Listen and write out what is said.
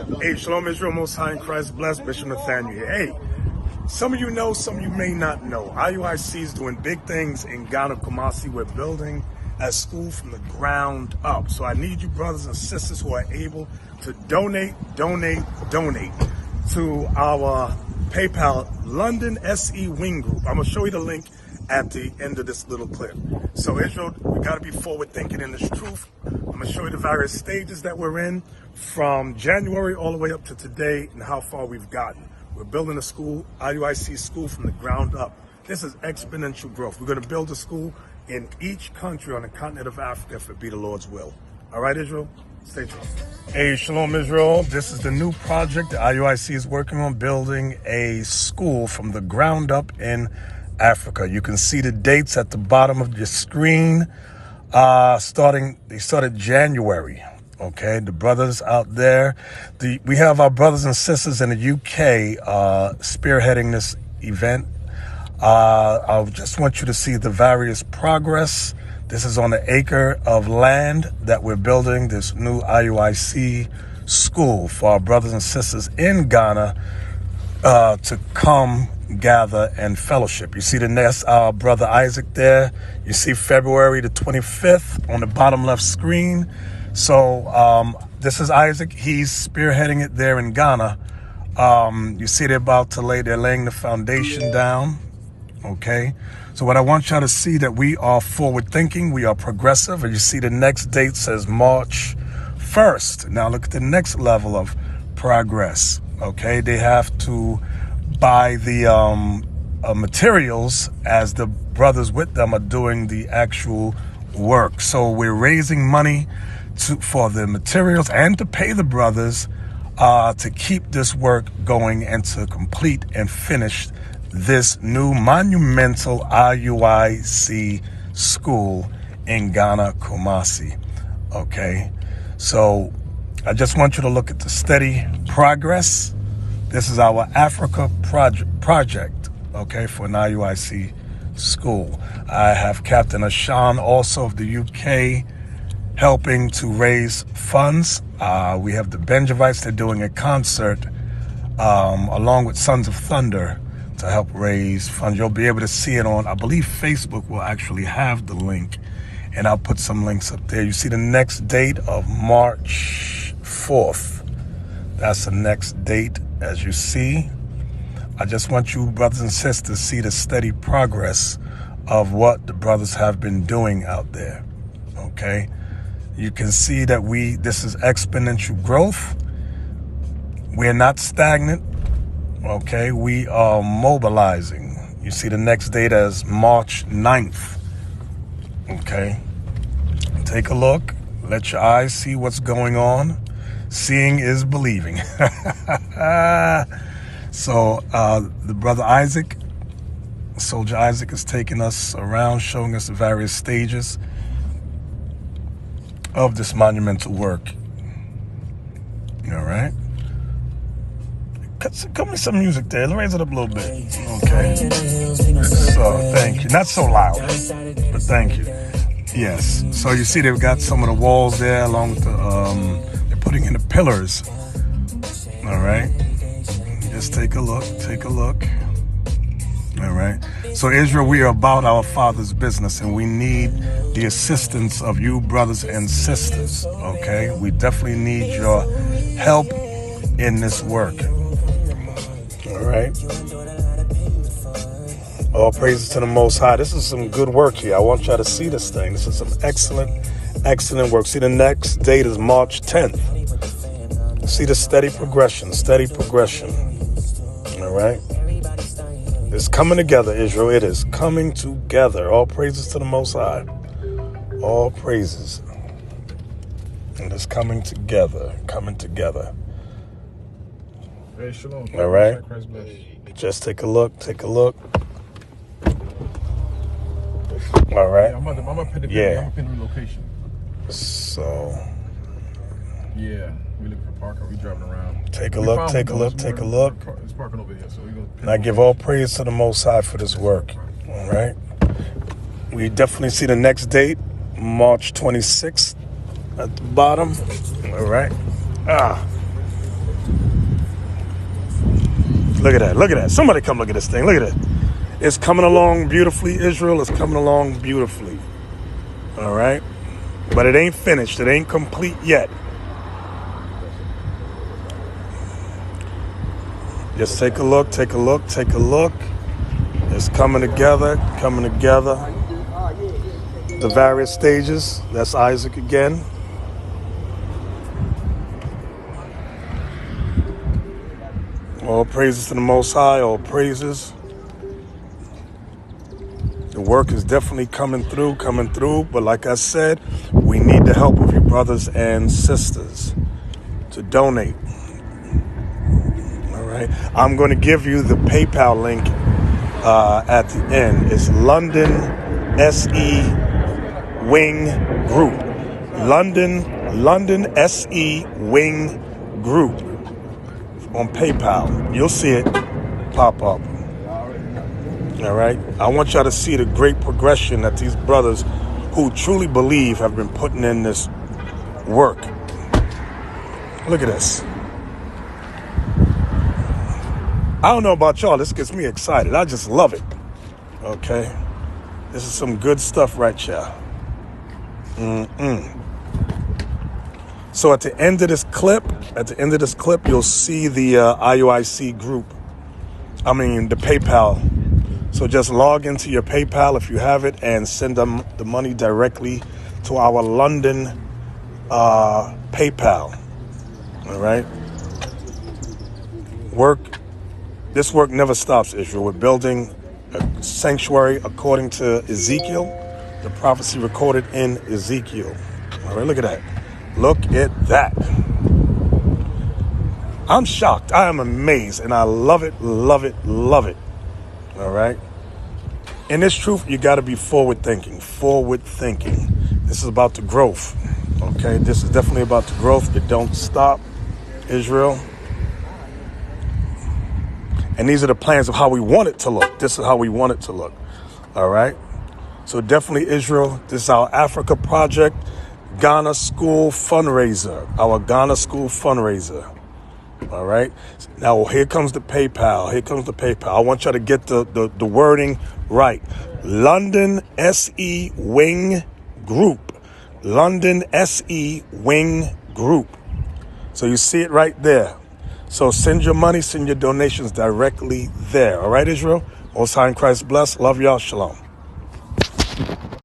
Hey, Shalom Israel, Most High in Christ, blessed Bishop Nathaniel here. Hey, some of you know, some of you may not know. IUIC is doing big things in Ghana, Kumasi. We're building a school from the ground up. So I need you brothers and sisters who are able to donate to our PayPal London SE Wing Group. I'm going to show you the link at the end of this little clip. So Israel, we got to be forward thinking in this truth. I'm going to show you the various stages that we're in from January all the way up to today and how far we've gotten. We're building a school, IUIC school, from the ground up. This is exponential growth. We're going to build a school in each country on the continent of Africa if it be the Lord's will. All right, Israel? Stay tuned. Hey, Shalom Israel. This is the new project the IUIC is working on, building a school from the ground up in Africa. You can see the dates at the bottom of your screen. They started January. Okay, the brothers out there, we have our brothers and sisters in the UK spearheading this event. I just want you to see the various progress. This is on an acre of land that we're building this new IUIC school for our brothers and sisters in Ghana to come gather and fellowship. You see the next, our brother Isaac there. You see February the 25th on the bottom left screen. So this is Isaac. He's spearheading it there in Ghana. You see they're laying the foundation down. Okay. So what I want y'all to see, that we are forward thinking, we are progressive. And you see the next date says March 1st. Now look at the next level of progress. Okay. They have to buy the materials as the brothers with them are doing the actual work. So we're raising money for the materials and to pay the brothers to keep this work going and to complete and finish this new monumental IUIC school in Ghana, Kumasi. Okay, so I just want you to look at the steady progress. This is our Africa project, okay, for an IUIC school. I have Captain Ashan, also of the UK, helping to raise funds. We have the Benjavites. They're doing a concert along with Sons of Thunder to help raise funds. You'll be able to see it on, I believe Facebook will actually have the link, and I'll put some links up there. You see the next date of March 4th. That's the next date, as you see. I just want you brothers and sisters to see the steady progress of what the brothers have been doing out there, okay? You can see that this is exponential growth. We're not stagnant, okay? We are mobilizing. You see the next date as March 9th, okay? Take a look. Let your eyes see what's going on. Seeing is believing. So the brother Isaac, Soldier Isaac, is taking us around, showing us the various stages of this monumental work. All right. Cut me some music there. Let's raise it up a little bit. Okay. So thank you. Not so loud, but thank you. Yes. So you see they've got some of the walls there along with the they're putting in the pillars. All right. Just take a look. Take a look. All right. So Israel, we are about our Father's business, and we need the assistance of you brothers and sisters. Okay. We definitely need your help in this work. All right. All praises to the Most High. This is some good work here. I want y'all to see this thing. This is some excellent work. See, the next date is March 10th. See the steady progression. All right. It's coming together, Israel. It is coming together. All praises to the Most High. All praises. It is coming together. Hey, shalom. All right. Just take a look. All right. Yeah, I'm gonna pin the location. So. Yeah, we looking for parking. We driving around. Take a look. It's parking over here, so we gonna. And I give all praise to the Most High for this work. All right. We definitely see the next date, March 26th, at the bottom. All right. Look at that. Look at that. Somebody come look at this thing. Look at it. It's coming along beautifully, Israel. It's coming along beautifully. All right? But it ain't finished. It ain't complete yet. Just take a look, take a look, take a look. It's coming together, coming together. The various stages. That's Isaac again. All praises to the Most High, all praises. The work is definitely coming through, but like I said, we need the help of you brothers and sisters to donate. All right, I'm going to give you the PayPal link at the end. It's London SE Wing Group. London SE Wing Group on PayPal. You'll see it pop up. All right. I want y'all to see the great progression that these brothers who truly believe have been putting in this work. Look at this. I don't know about y'all. This gets me excited. I just love it. Okay. This is some good stuff right here. So at the end of this clip, you'll see the IUIC group. I mean, the PayPal. So just log into your PayPal if you have it and send them the money directly to our London PayPal. All right. This work never stops, Israel. We're building a sanctuary according to Ezekiel, the prophecy recorded in Ezekiel. All right, look at that. Look at that. I'm shocked. I am amazed, and I love it, love it, love it. All right. In this truth, you got to be forward thinking. This is about the growth. Okay. This is definitely about the growth. It don't stop, Israel. And these are the plans of how we want it to look. This is how we want it to look. All right. So definitely, Israel, this is our Africa project, Ghana School fundraiser, our Ghana School fundraiser. All right. Now, here comes the PayPal. I want y'all to get the wording right. London SE Wing Group. London SE Wing Group. So you see it right there. So send your money, send your donations directly there. All right, Israel? Most High in Christ bless. Love y'all. Shalom.